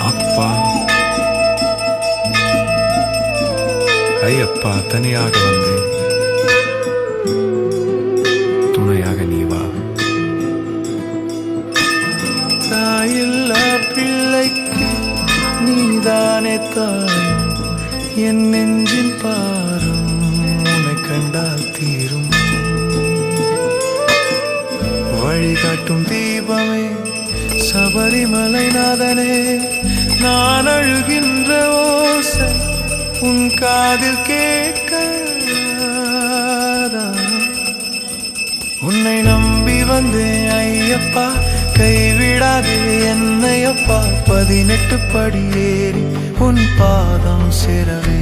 அப்பா ஐயப்பா தனியாக வந்தேன், துணையாக நீ வா. தாயில்லா பிள்ளைக்கு நீதானே தாய், என் நெஞ்சின் பாரம் உன்னை கண்டால் தீரும். வழிகாட்டும் தீபமே சபரிமலை நாதனே, நான் அழுகின்ற ஓசை உன் காதில் கேட்காதா? உன்னை நம்பி வந்தேன் ஐயப்பா, கைவிடாதே என்னையப்பா. 18 படி ஏறி உன் பாதம் சேரவே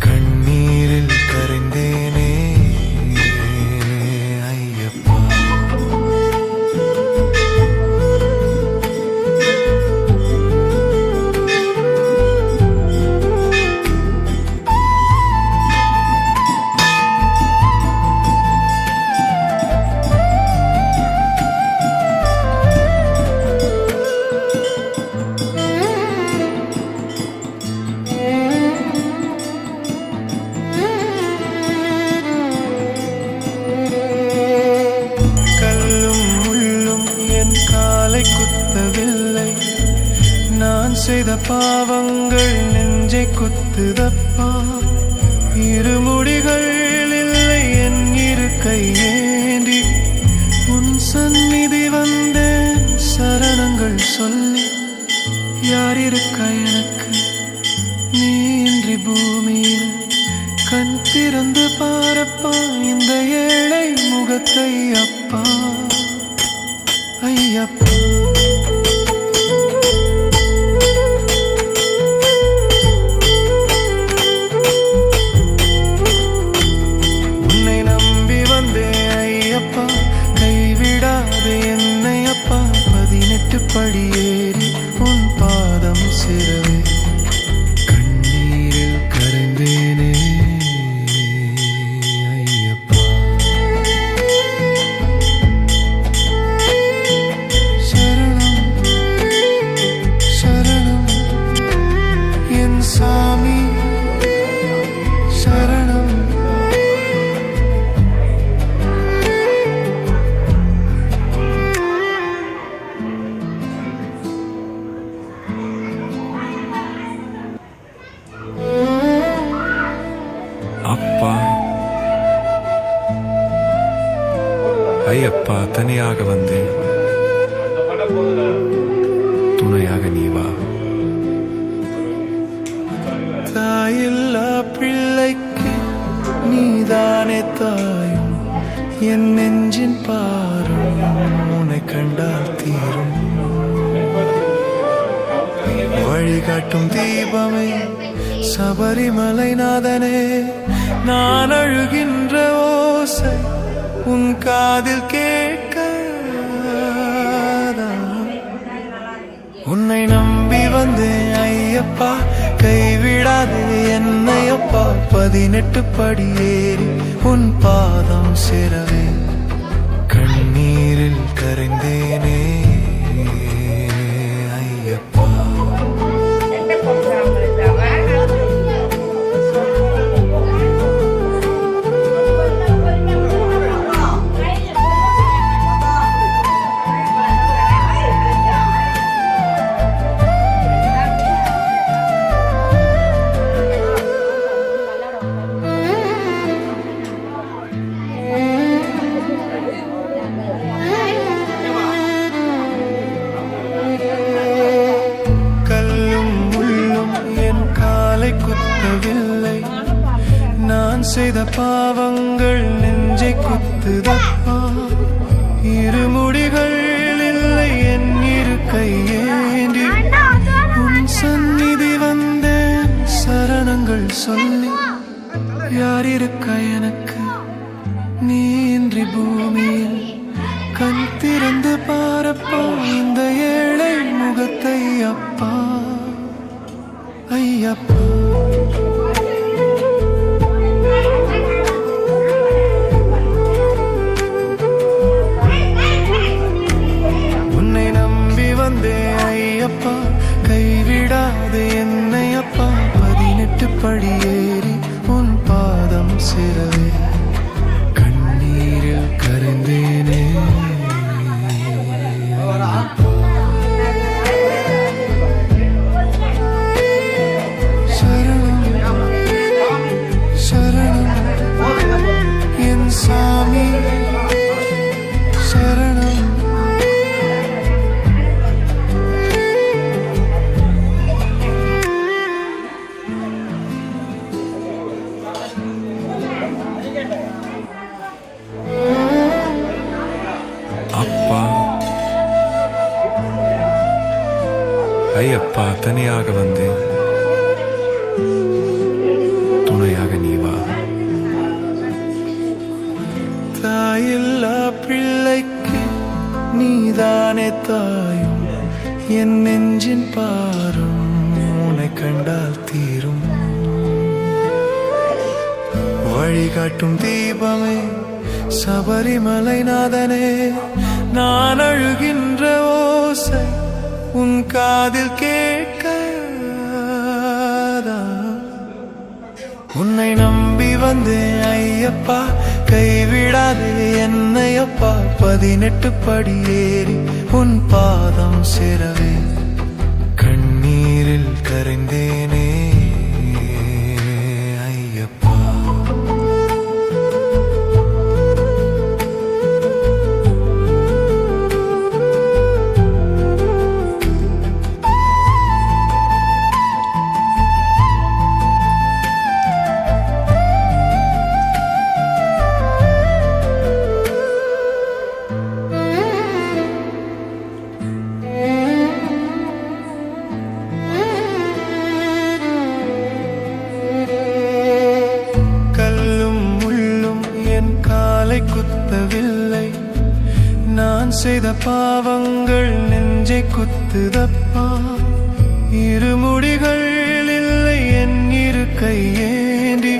கண்ணீரில் கரைந்தேனே ஐயப்பா. குத்தவில்லை, நான் செய்த பாவங்கள் நெஞ்சை குத்துதப்பா. இருமுடிகள் இல்லை என் இரு கையேந்தி உன் சந்நிதி வந்தேன் சரணங்கள் சொல்லி. யார் இருக்க எனக்கு நீ இன்றி பூமியில்? கண் திறந்து பாரப்பா இந்த ஏழை முகத்தை அப்பா ஐயப்பா. உன்னை நம்பி வந்தேன் ஐயப்பா, கைவிடாதே என்னை அப்பா. 18 படி ஏறி உன் பாதம் சேரவே கண்ணீரில் கரைந்தேனே ஐயப்பா. சாமி சரணம். அப்பா ஐயப்பா தனியாக வந்தேன், துணையாக நீ வா. தாயில்லா பிள்ளைக்கு நீதானே தாயும், என் நெஞ்சின் பாரம் உன்னை கண்டால் தீரும். வழிகாட்டும் தீபமே சபரிமலை நாதனே, நான் அழுகின்ற ஓசை உன் காதில் கேட்காதா? உன்னை நம்பி வந்தேன் ஐயப்பா, கைவிடாதே என்னையப்பா. 18 படி ஏறி உன் பாதம் சேரவே கண்ணீரில் கரைந்தேனே ஐயப்பா. குத்தவில்லை, நான் செய்த பாவங்கள் நெஞ்சை குத்துதப்பா. இருமுடிகள் இல்லை என் இரு கையேந்தி உன் சந்நிதி வந்தேன் சரணங்கள் சொல்லி. யார் இருக்க எனக்கு நீ இன்றி பூமியில்? கண் திறந்து பாரப்பா இந்த ஏழை முகத்தை அப்பா ஐயப்பா. உன்னை நம்பி அப்பா கைவிடாது என்னை அப்பா 18 படி ஏறி உன் பாதம் சிறவே கண்ணீரில் கரைந்தேனே சாமி சரணம் அப்பா ஐயப்பா தனியாக வந்தேன் துணையாக நீ வா தாயில்லா பிள்ளைக்கு நீதானே தாயும் என் நெஞ்சின் பாரும் உன்னை கண்டால் தீரும் வழிகாட்டும் தீபமே சபரிமலை நாதனே நான் அழுகின்ற ஓசை உன் காதில் கேட்காதா உன்னை நம்பி வந்தேன் ஐயப்பா கைவிடாதே என்னை அப்பா 18 படி ஏறி உன் பாதம் சேரவே கண்ணீரில் கரைந்தேனே ஐயப்பா குத்தவில்லை நான் செய்த பாவங்கள் நெஞ்சை குத்துதப்பா இருமுடிகள் இல்லை என் இரு கையேந்தி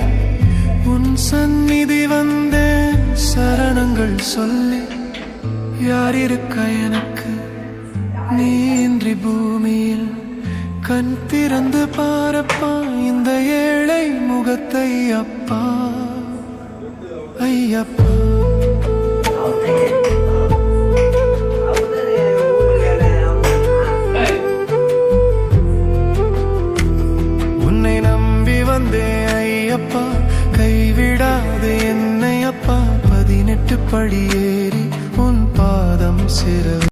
உன் சந்நிதி வந்தேன் சரணங்கள் சொல்லி யார் இருக்க எனக்கு நீன்றி பூமியில் கண் திறந்து பாரப்பா இந்த ஏழை முகத்தை அப்பா ஐயப்பா